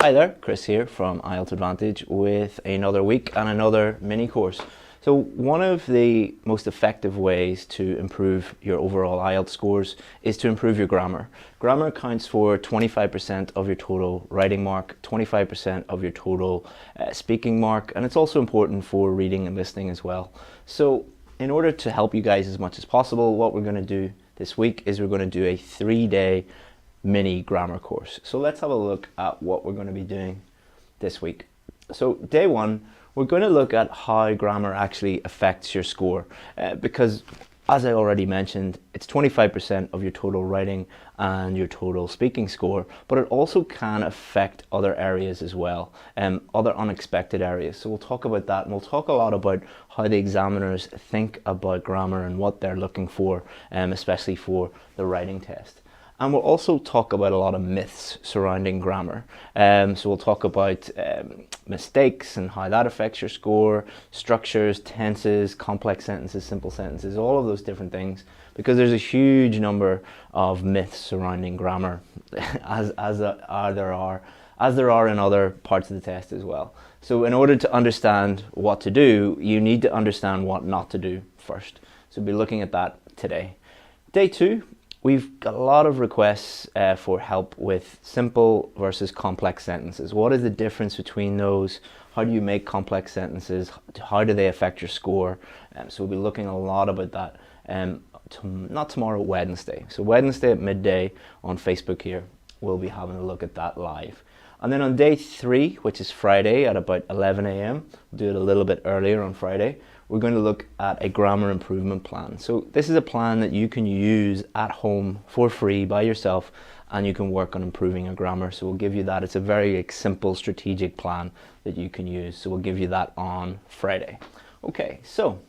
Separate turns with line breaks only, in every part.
Hi there, Chris here from IELTS Advantage with another week and another mini course. So one of the most effective ways to improve your overall IELTS scores is to improve your grammar. Grammar accounts for 25% of your total writing mark, 25% of your total speaking mark, and it's also important for reading and listening as well. So in order to help you guys as much as possible, what we're going to do this week is we're going to do a 3-day mini grammar course. So let's have a look at what we're going to be doing this week. So day one, we're going to look at how grammar actually affects your score because as I already mentioned, it's 25% of your total writing and your total speaking score, but it also can affect other areas as well, other unexpected areas. So we'll talk about that, and we'll talk a lot about how the examiners think about grammar and what they're looking for, especially for the writing test. And we'll also talk about a lot of myths surrounding grammar. So we'll talk about mistakes and how that affects your score, structures, tenses, complex sentences, simple sentences, all of those different things, because there's a huge number of myths surrounding grammar, as there are in other parts of the test as well. So in order to understand what to do, you need to understand what not to do first. So we'll be looking at that today. Day two, we've got a lot of requests for help with simple versus complex sentences. What is the difference between those? How do you make complex sentences? How do they affect your score? So we'll be looking a lot about that. Not tomorrow, Wednesday. So Wednesday at midday on Facebook here, we'll be having a look at that live. And then on day three, which is Friday at about 11 a.m., we'll do it a little bit earlier on Friday, we're going to look at a grammar improvement plan. So this is a plan that you can use at home for free by yourself, and you can work on improving your grammar. So we'll give you that. It's a very simple strategic plan that you can use. So we'll give you that on Friday. Okay, so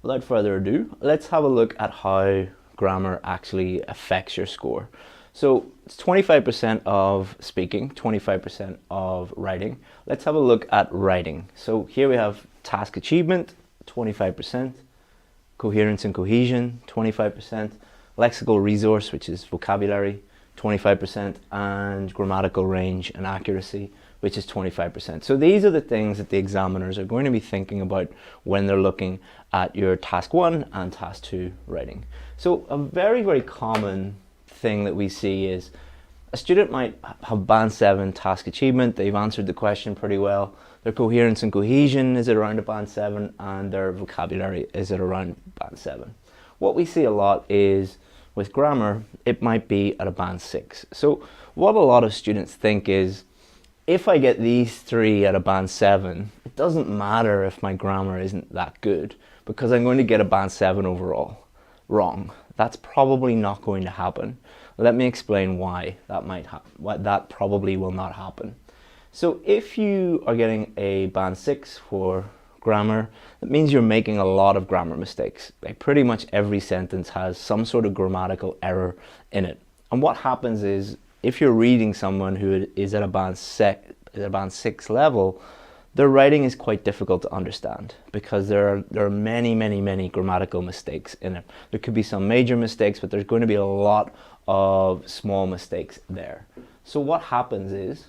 without further ado, let's have a look at how grammar actually affects your score. So it's 25% of speaking, 25% of writing. Let's have a look at writing. So here we have task achievement, 25%, coherence and cohesion, 25%, lexical resource, which is vocabulary, 25%, and grammatical range and accuracy, which is 25%. So these are the things that the examiners are going to be thinking about when they're looking at your task 1 and task 2 writing. So a very, very common thing that we see is a student might have band 7 task achievement. They've answered the question pretty well. Their coherence and cohesion is at around a band 7, and their vocabulary is at around band 7. What we see a lot is with grammar, it might be at a band 6. So what a lot of students think is, if I get these 3 at a band 7, it doesn't matter if my grammar isn't that good, because I'm going to get a band 7 overall. Wrong. That's probably not going to happen. Let me explain why that probably will not happen. So if you are getting a band 6 for grammar, that means you're making a lot of grammar mistakes. Like pretty much every sentence has some sort of grammatical error in it. And what happens is, if you're reading someone who is at a band 6 level, their writing is quite difficult to understand because there are many grammatical mistakes in it. There could be some major mistakes, but there's going to be a lot of small mistakes there. So what happens is,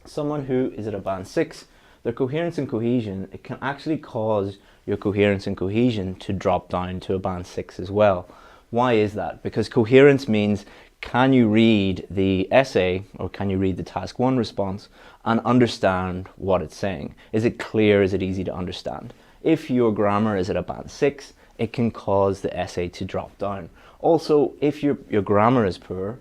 someone who is at a band 6, their coherence and cohesion, it can actually cause your coherence and cohesion to drop down to a band 6 as well. Why is that? Because coherence means, can you read the essay or can you read the task 1 response and understand what it's saying? Is it clear? Is it easy to understand? If your grammar is at a band 6, it can cause the essay to drop down. Also, if your grammar is poor,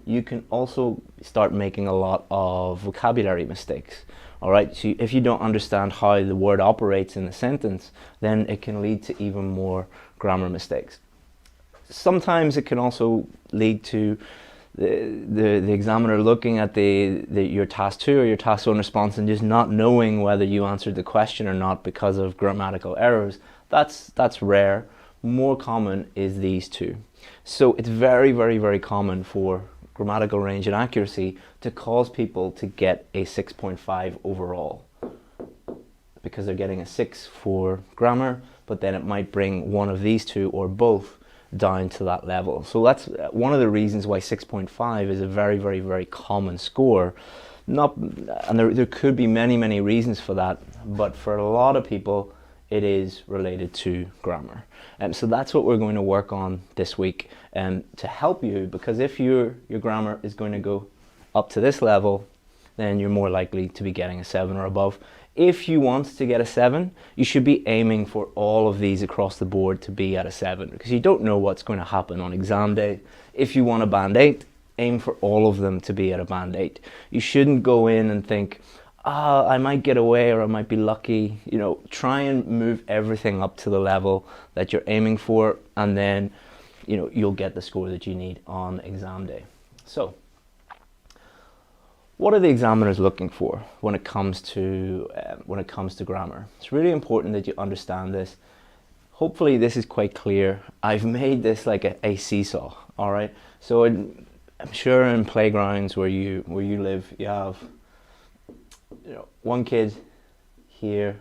you can also start making a lot of vocabulary mistakes. All right, so if you don't understand how the word operates in a sentence, then it can lead to even more grammar mistakes. Sometimes it can also lead to the examiner looking at your task 2 or your task 1 response and just not knowing whether you answered the question or not because of grammatical errors. That's rare. More common is these two. So it's very common for grammatical range and accuracy to cause people to get a 6.5 overall, because they're getting a 6 for grammar, but then it might bring one of these two or both down to that level. So that's one of the reasons why 6.5 is a very, very, very common score. And there could be many, many reasons for that, but for a lot of people, it is related to grammar. So that's what we're going to work on this week to help you, because if your grammar is going to go up to this level, then you're more likely to be getting a 7 or above. If you want to get a 7, you should be aiming for all of these across the board to be at a 7, because you don't know what's going to happen on exam day. If you want a band 8, aim for all of them to be at a band 8. You shouldn't go in and think, I might get away or I might be lucky. You know, try and move everything up to the level that you're aiming for, and then, you know, you'll get the score that you need on exam day. So, what are the examiners looking for when it comes to grammar? It's really important that you understand this. Hopefully this is quite clear. I've made this like a seesaw, all right? So I'm sure in playgrounds where you live, you have, you know, one kid here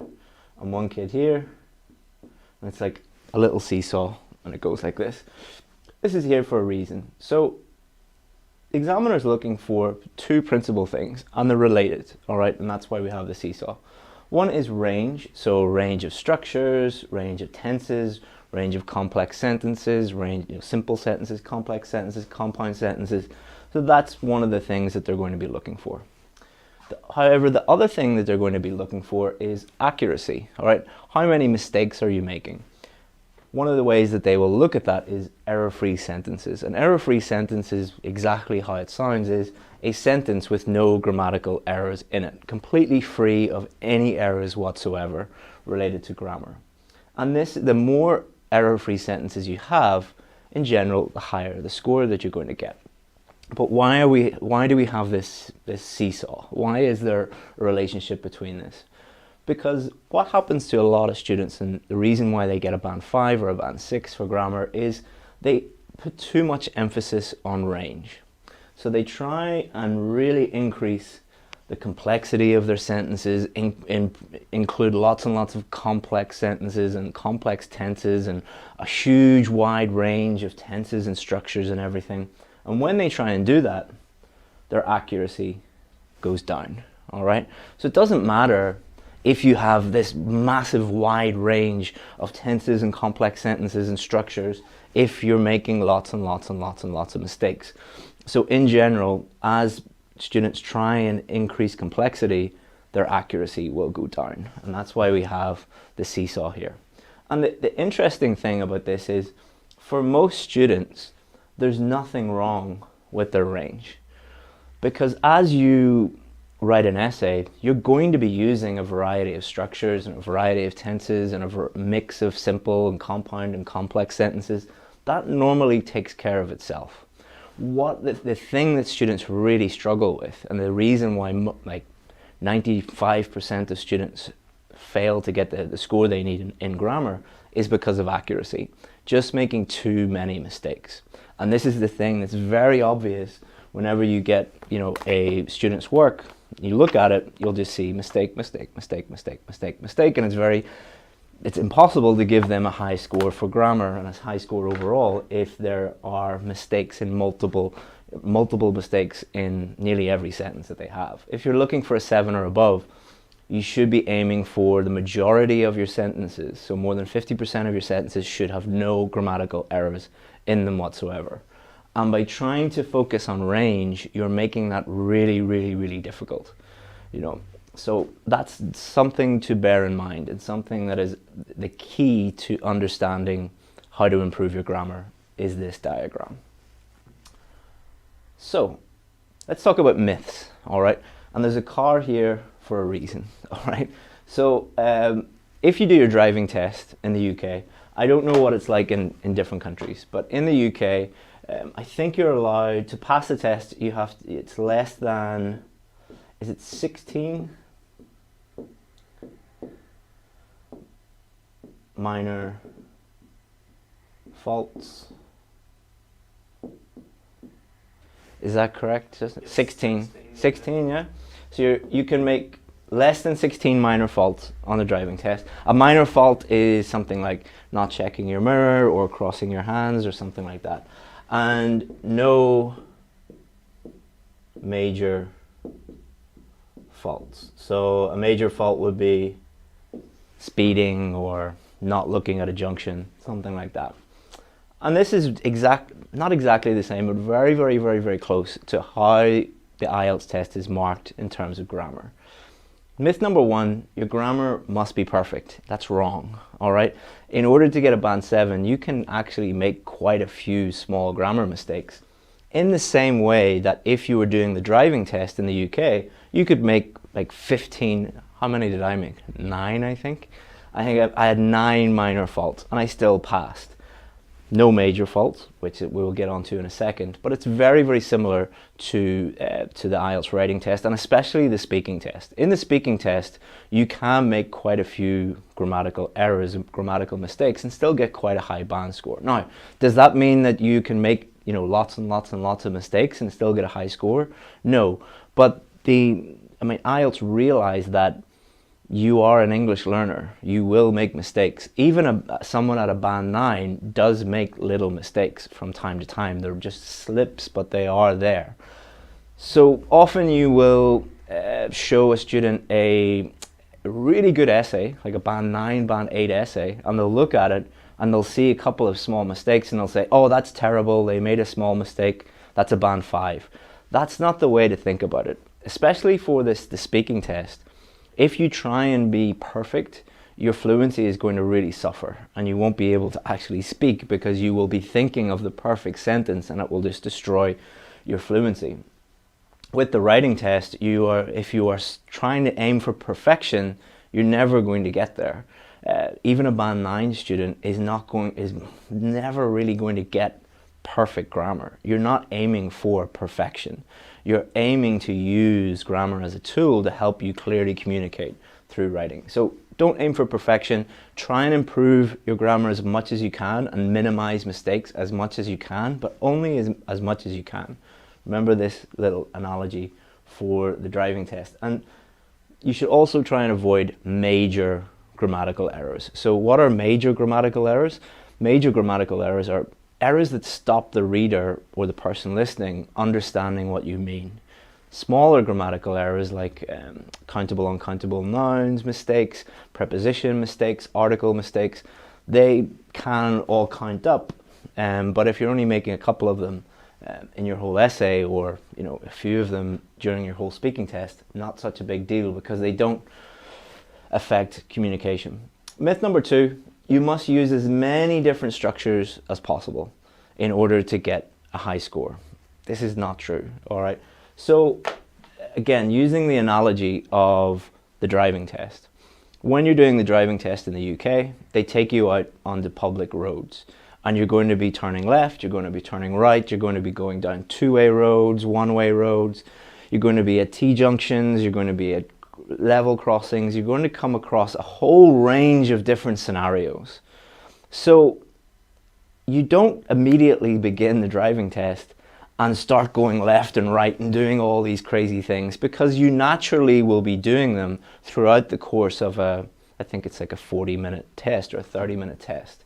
and one kid here, and it's like a little seesaw, and it goes like this. This is here for a reason. So the examiner is looking for two principal things, and they're related, all right? And that's why we have the seesaw. One is range, so range of structures, range of tenses, range of complex sentences, range, you know, simple sentences, complex sentences, compound sentences. So that's one of the things that they're going to be looking for. However, the other thing that they're going to be looking for is accuracy, all right? How many mistakes are you making? One of the ways that they will look at that is error-free sentences. An error-free sentence is exactly how it sounds, is a sentence with no grammatical errors in it, completely free of any errors whatsoever related to grammar. And the more error-free sentences you have, in general, the higher the score that you're going to get. But why do we have this seesaw? Why is there a relationship between this? Because what happens to a lot of students, and the reason why they get a band 5 or a band 6 for grammar, is they put too much emphasis on range. So they try and really increase the complexity of their sentences, include lots and lots of complex sentences and complex tenses and a huge wide range of tenses and structures and everything. And when they try and do that, their accuracy goes down, all right? So it doesn't matter if you have this massive wide range of tenses and complex sentences and structures, if you're making lots and lots and lots and lots of mistakes. So in general, as students try and increase complexity, their accuracy will go down. And that's why we have the seesaw here. And the interesting thing about this is, for most students, there's nothing wrong with their range. Because as you write an essay, you're going to be using a variety of structures and a variety of tenses and a mix of simple and compound and complex sentences. That normally takes care of itself. What the thing that students really struggle with, and the reason why like 95% of students fail to get the score they need in grammar, is because of accuracy. Just making too many mistakes. And this is the thing that's very obvious whenever you get, you know, a student's work. You look at it, you'll just see mistake, mistake, mistake, mistake, mistake, mistake, and it's impossible to give them a high score for grammar and a high score overall if there are mistakes in multiple mistakes in nearly every sentence that they have. If you're looking for a 7 or above, you should be aiming for the majority of your sentences. So more than 50% of your sentences should have no grammatical errors in them whatsoever. And by trying to focus on range, you're making that really, really, really difficult. You know, so that's something to bear in mind, and something that is the key to understanding how to improve your grammar is this diagram. So let's talk about myths, all right? And there's a car here for a reason, all right? So if you do your driving test in the UK, I don't know what it's like in different countries, but in the UK, I think you're allowed to pass the test. It's less than, is it 16 minor faults? Is that correct? 16, 16, yeah. So you can make less than 16 minor faults on the driving test. A minor fault is something like not checking your mirror or crossing your hands or something like that. And no major faults. So a major fault would be speeding or not looking at a junction, something like that. And this is not exactly the same, but very, very, very, very close to how the IELTS test is marked in terms of grammar. Myth number one, your grammar must be perfect. That's wrong, all right? In order to get a band 7, you can actually make quite a few small grammar mistakes. In the same way that if you were doing the driving test in the UK, you could make like 15, how many did I make? 9, I think. I think I had 9 minor faults and I still passed. No major faults, which we will get onto in a second, but it's very, very similar to the IELTS writing test, and especially the speaking test. In the speaking test, you can make quite a few grammatical errors and grammatical mistakes and still get quite a high band score. Now, does that mean that you can make, you know, lots and lots and lots of mistakes and still get a high score? No, but IELTS realize that you are an English learner. You will make mistakes. Even someone at a band 9 does make little mistakes from time to time. They're just slips, but they are there. So often you will show a student a really good essay, like a band 9, band 8 essay, and they'll look at it and they'll see a couple of small mistakes and they'll say, oh, that's terrible, they made a small mistake, that's a band 5. That's not the way to think about it, especially for the speaking test. If you try and be perfect, your fluency is going to really suffer and you won't be able to actually speak because you will be thinking of the perfect sentence and it will just destroy your fluency. With the writing test, if you are trying to aim for perfection, you're never going to get there. Even a band 9 student is never really going to get perfect grammar. You're not aiming for perfection. You're aiming to use grammar as a tool to help you clearly communicate through writing. So don't aim for perfection. Try and improve your grammar as much as you can and minimize mistakes as much as you can, but only as much as you can. Remember this little analogy for the driving test. And you should also try and avoid major grammatical errors. So what are major grammatical errors? Major grammatical errors are errors that stop the reader or the person listening understanding what you mean. Smaller grammatical errors like countable, uncountable nouns mistakes, preposition mistakes, article mistakes, they can all count up. But if you're only making a couple of them in your whole essay, or a few of them during your whole speaking test, not such a big deal because they don't affect communication. Myth number 2, you must use as many different structures as possible in order to get a high score. This is not true, all right? So again, using the analogy of the driving test. When you're doing the driving test in the UK, they take you out onto public roads and you're going to be turning left, you're going to be turning right, you're going to be going down two-way roads, one-way roads, you're going to be at T-junctions, you're going to be at level crossings, you're going to come across a whole range of different scenarios. So you don't immediately begin the driving test and start going left and right and doing all these crazy things, because you naturally will be doing them throughout the course of I think it's like a 40-minute test or a 30-minute test.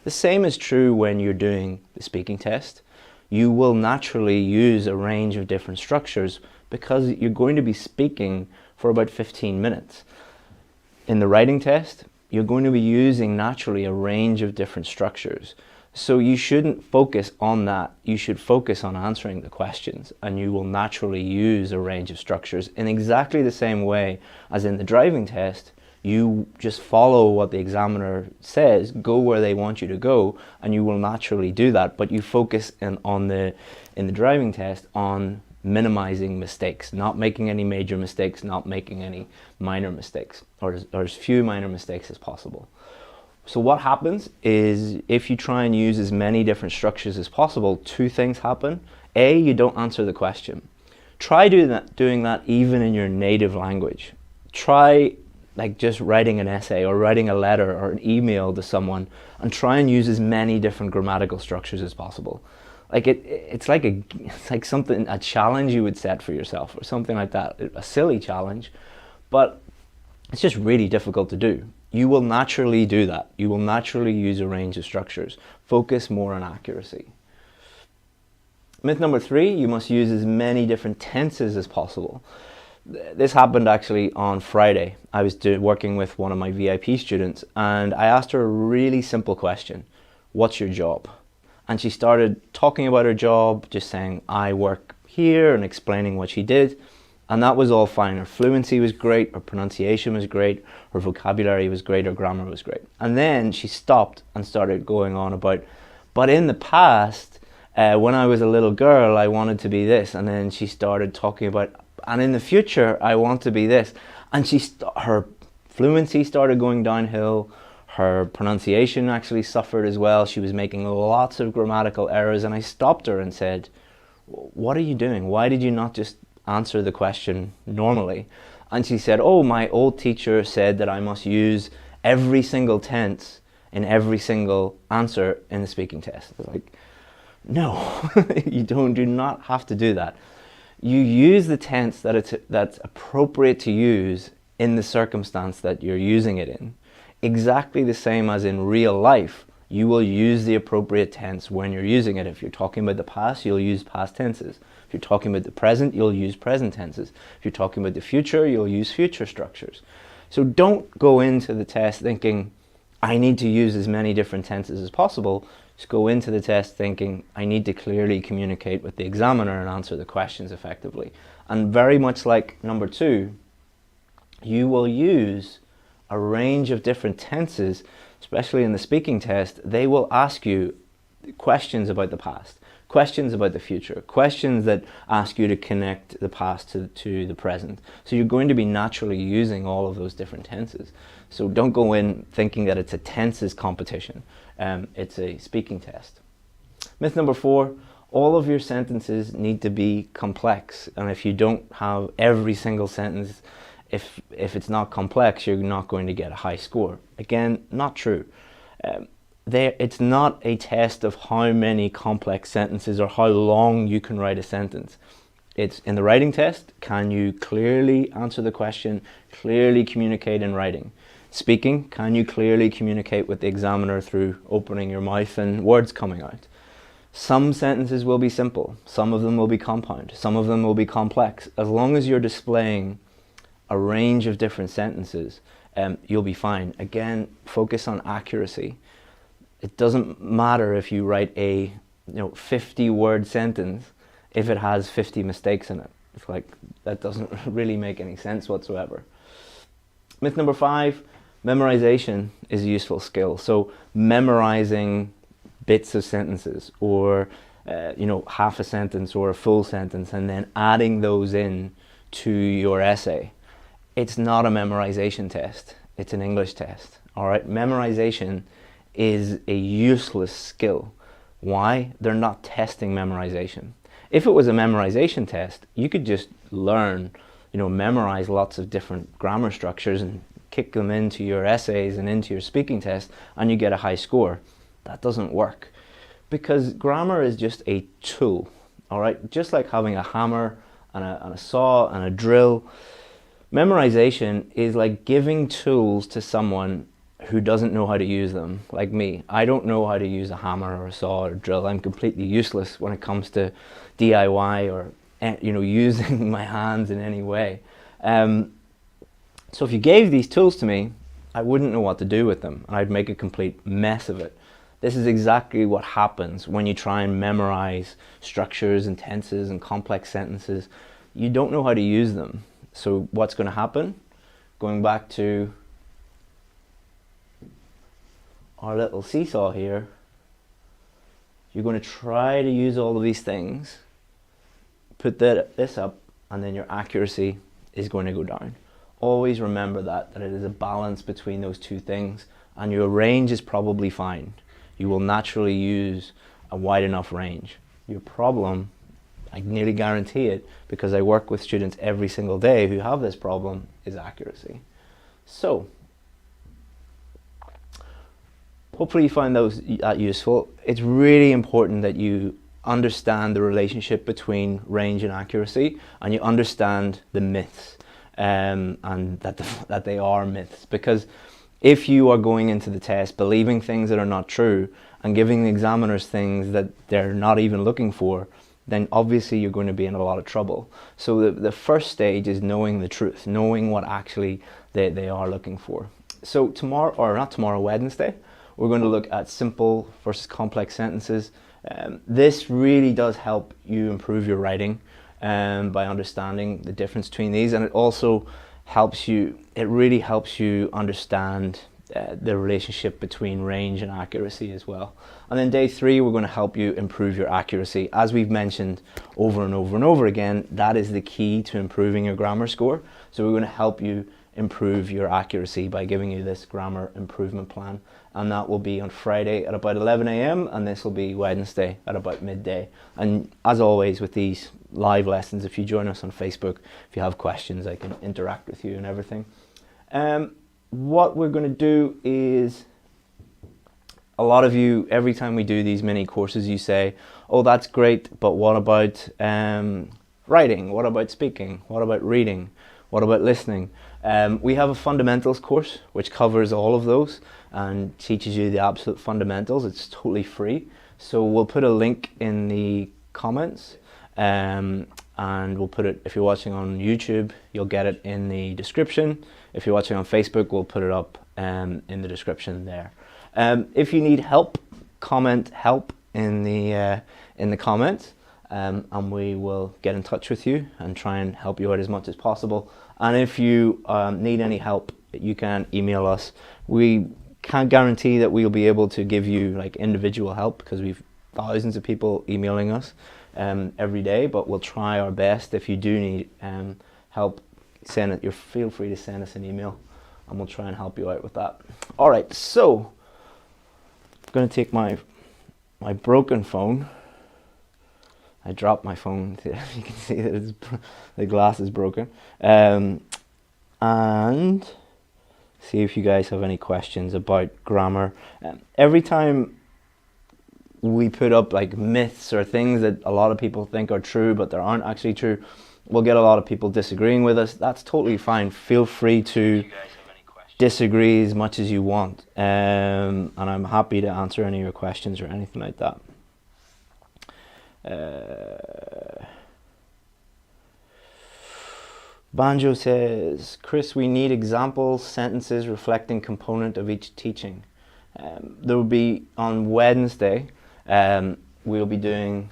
The same is true when you're doing the speaking test. You will naturally use a range of different structures because you're going to be speaking for about 15 minutes. In the writing test, you're going to be using naturally a range of different structures. So you shouldn't focus on that. You should focus on answering the questions, and you will naturally use a range of structures in exactly the same way as in the driving test. You just follow what the examiner says, go where they want you to go, and you will naturally do that. But you focus in the driving test on minimizing mistakes, not making any major mistakes, not making any minor mistakes, or as few minor mistakes as possible. So what happens is, if you try and use as many different structures as possible, 2 things happen. A, you don't answer the question. Try doing that even in your native language. Try like just writing an essay or writing a letter or an email to someone, and try and use as many different grammatical structures as possible. Like it's like something, a challenge you would set for yourself or something like that, a silly challenge. but it's just really difficult to do. You will naturally do that. You will naturally use a range of structures. Focus more on accuracy. Myth number 3, you must use as many different tenses as possible. This happened actually on Friday. I was working with one of my VIP students and I asked her a really simple question. What's your job? And she started talking about her job, just saying, I work here, and explaining what she did. And that was all fine. Her fluency was great, her pronunciation was great, her vocabulary was great, her grammar was great. And then she stopped and started going on about, but in the past, when I was a little girl, I wanted to be this. And then she started talking about, and in the future, I want to be this. And her fluency started going downhill. Her pronunciation actually suffered as well. She was making lots of grammatical errors. And I stopped her and said, what are you doing? Why did you not just answer the question normally? And she said, oh, my old teacher said that I must use every single tense in every single answer in the speaking test. I was like, no, you do not have to do that. You use the tense that's appropriate to use in the circumstance that you're using it in. Exactly the same as in real life. You will use the appropriate tense when you're using it. If you're talking about the past, you'll use past tenses. If you're talking about the present, you'll use present tenses. If you're talking about the future, you'll use future structures. So don't go into the test thinking, I need to use as many different tenses as possible. Just go into the test thinking, I need to clearly communicate with the examiner and answer the questions effectively. And very much like number 2, you will use a range of different tenses, especially in the speaking test. They will ask you questions about the past, questions about the future, questions that ask you to connect the past to the present. So you're going to be naturally using all of those different tenses. So don't go in thinking that it's a tenses competition. It's a speaking test. Myth number 4, all of your sentences need to be complex. And if you don't have every single sentence, if it's not complex, you're not going to get a high score. Again, not true. It's not a test of how many complex sentences or how long you can write a sentence. It's in the writing test, can you clearly answer the question, clearly communicate in writing? Speaking, can you clearly communicate with the examiner through opening your mouth and words coming out? Some sentences will be simple, some of them will be compound, some of them will be complex. As long as you're displaying a range of different sentences, you'll be fine. Again, focus on accuracy. It doesn't matter if you write a 50-word sentence if it has 50 mistakes in it. It's like, that doesn't really make any sense whatsoever. Myth number 5, memorization is a useful skill. So memorizing bits of sentences, or half a sentence or a full sentence, and then adding those in to your essay. It's not a memorization test, it's an English test. All right, memorization is a useless skill. Why? They're not testing memorization. If it was a memorization test, you could just learn, memorize lots of different grammar structures and kick them into your essays and into your speaking test, and you get a high score. That doesn't work, because grammar is just a tool. All right, just like having a hammer and a saw and a drill. Memorization is like giving tools to someone who doesn't know how to use them, like me. I don't know how to use a hammer or a saw or a drill. I'm completely useless when it comes to DIY or using my hands in any way. So if you gave these tools to me, I wouldn't know what to do with them, and I'd make a complete mess of it. This is exactly what happens when you try and memorize structures and tenses and complex sentences. You don't know how to use them. So what's going to happen? Going back to our little seesaw here, you're going to try to use all of these things, put this up, and then your accuracy is going to go down. Always remember that it is a balance between those two things, and your range is probably fine. You will naturally use a wide enough range. Your problem, I nearly guarantee it, because I work with students every single day who have this problem, is accuracy. So, hopefully you find that useful. It's really important that you understand the relationship between range and accuracy, and you understand the myths. and that they are myths. Because if you are going into the test believing things that are not true and giving the examiners things that they're not even looking for, then obviously you're going to be in a lot of trouble. So the first stage is knowing the truth, knowing what actually they are looking for. So tomorrow, or not tomorrow, Wednesday, we're going to look at simple versus complex sentences. This really does help you improve your writing by understanding the difference between these, and it also helps you, it really helps you understand the relationship between range and accuracy as well. And then day 3, we're going to help you improve your accuracy. As we've mentioned over and over and over again, that is the key to improving your grammar score. So we're going to help you improve your accuracy by giving you this grammar improvement plan, and that will be on Friday at about 11 a.m. and this will be Wednesday at about midday. And as always with these live lessons, if you join us on Facebook, if you have questions, I can interact with you and everything. What we're going to do is, a lot of you, every time we do these mini courses, you say, oh, that's great, but what about writing? What about speaking? What about reading? What about listening? We have a fundamentals course which covers all of those and teaches you the absolute fundamentals. It's totally free. So we'll put a link in the comments, and we'll put it, if you're watching on YouTube, you'll get it in the description. If you're watching on Facebook, we'll put it up in the description there. If you need help, comment help in the comments, and we will get in touch with you and try and help you out as much as possible. And if you need any help, you can email us. We can't guarantee that we'll be able to give you like individual help because we've thousands of people emailing us every day, but we'll try our best. If you do need help, feel free to send us an email and we'll try and help you out with that. All right, so I'm going to take my broken phone. I dropped my phone. You can see that the glass is broken. And see if you guys have any questions about grammar. Every time we put up like myths or things that a lot of people think are true but they aren't actually true, we'll get a lot of people disagreeing with us. That's totally fine. Feel free to disagree as much as you want, and I'm happy to answer any of your questions or anything like that. Banjo says, Chris, we need example sentences reflecting component of each teaching. There will be on Wednesday, we'll be doing,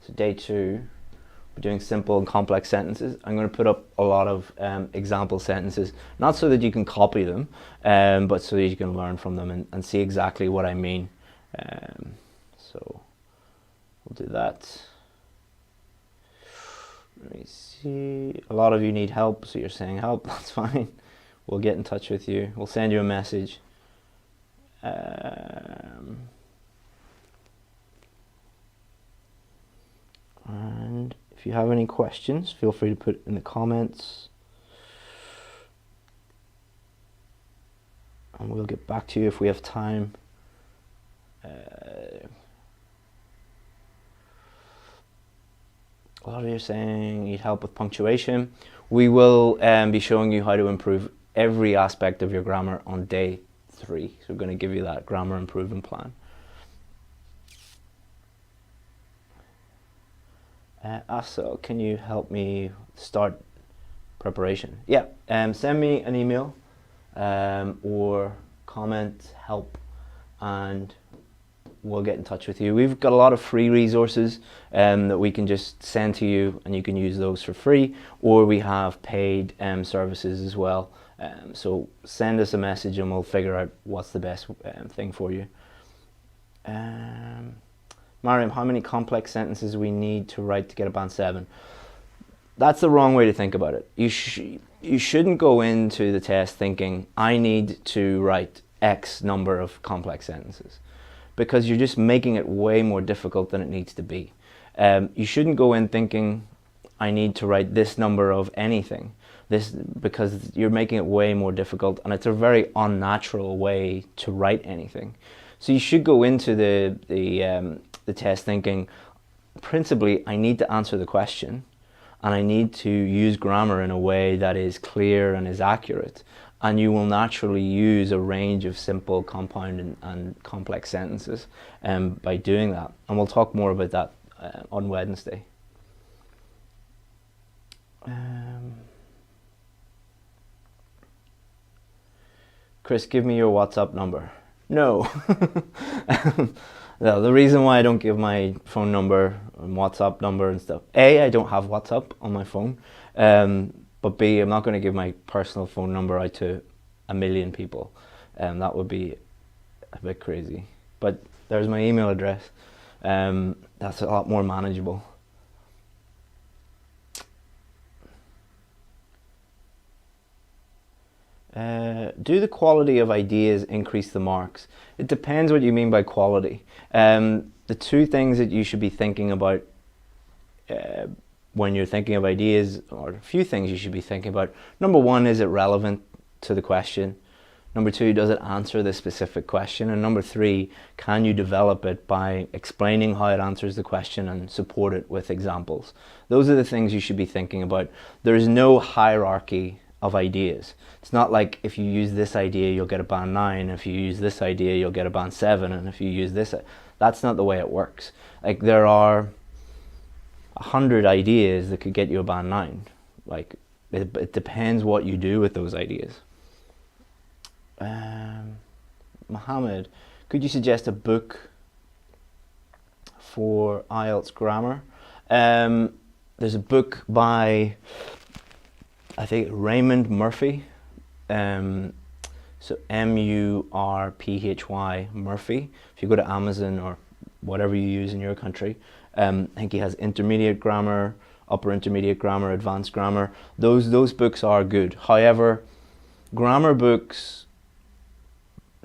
so day 2, we're doing simple and complex sentences. I'm going to put up a lot of example sentences, not so that you can copy them, but so that you can learn from them and see exactly what I mean. So we'll do that. Let me see. A lot of you need help, so you're saying help. That's fine. We'll get in touch with you. We'll send you a message. And if you have any questions, feel free to put it in the comments. And we'll get back to you if we have time. A lot of you are saying need help with punctuation. We will be showing you how to improve every aspect of your grammar on day 3. So we're going to give you that grammar improvement plan. Asa, can you help me start preparation? Yeah, send me an email or comment help and we'll get in touch with you. We've got a lot of free resources that we can just send to you and you can use those for free, or we have paid services as well. So send us a message and we'll figure out what's the best thing for you. Mariam, how many complex sentences we need to write to get a band 7? That's the wrong way to think about it. You shouldn't go into the test thinking, I need to write X number of complex sentences, because you're just making it way more difficult than it needs to be. You shouldn't go in thinking, I need to write this number of anything, because you're making it way more difficult, and it's a very unnatural way to write anything. So you should go into the test thinking, principally, I need to answer the question, and I need to use grammar in a way that is clear and is accurate. And you will naturally use a range of simple, compound, and complex sentences by doing that. And we'll talk more about that on Wednesday. Chris, give me your WhatsApp number. No. No, the reason why I don't give my phone number and WhatsApp number and stuff, A, I don't have WhatsApp on my phone, but B, I'm not going to give my personal phone number out to 1 million people. That would be a bit crazy. But there's my email address. That's a lot more manageable. Do the quality of ideas increase the marks? It depends what you mean by quality. The two things that you should be thinking about when you're thinking of ideas, or a few things you should be thinking about. Number one, is it relevant to the question? Number two, does it answer the specific question? And number three, can you develop it by explaining how it answers the question and support it with examples? Those are the things you should be thinking about. There's no hierarchy of ideas. It's not like if you use this idea you'll get a band 9, if you use this idea you'll get a band 7, and if you use this, that's not the way it works. Like, there are 100 ideas that could get you a band 9. Like, it depends what you do with those ideas. Mohammed, could you suggest a book for IELTS grammar? There's a book by, I think, Raymond Murphy, so M-U-R-P-H-Y, Murphy. If you go to Amazon or whatever you use in your country, I think he has intermediate grammar, upper intermediate grammar, advanced grammar. Those books are good. However, grammar books,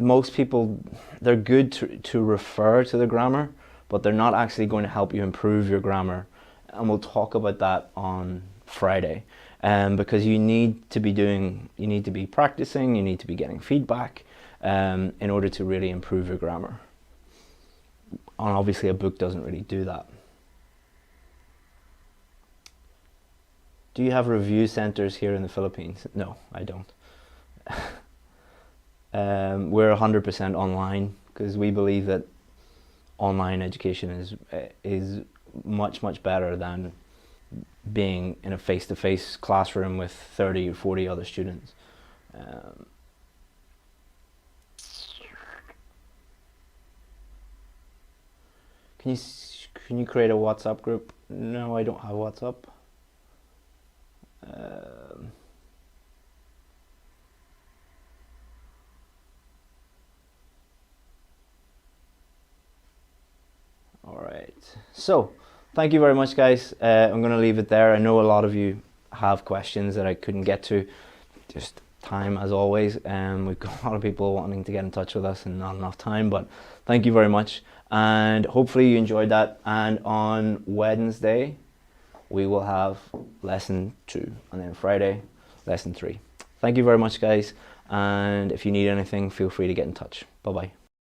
most people, they're good to refer to the grammar, but they're not actually going to help you improve your grammar. And we'll talk about that on Friday. Because you need to be practicing, you need to be getting feedback in order to really improve your grammar. And obviously a book doesn't really do that. Do you have review centers here in the Philippines? No, I don't. We're 100% online because we believe that online education is much better than being in a face-to-face classroom with 30 or 40 other students. Can you create a WhatsApp group? No, I don't have WhatsApp. All right, so thank you very much, guys. I'm going to leave it there. I know a lot of you have questions that I couldn't get to. Just time, as always. We've got a lot of people wanting to get in touch with us and not enough time, but thank you very much. And hopefully you enjoyed that. And on Wednesday, we will have lesson 2. And then Friday, lesson 3. Thank you very much, guys. And if you need anything, feel free to get in touch. Bye-bye.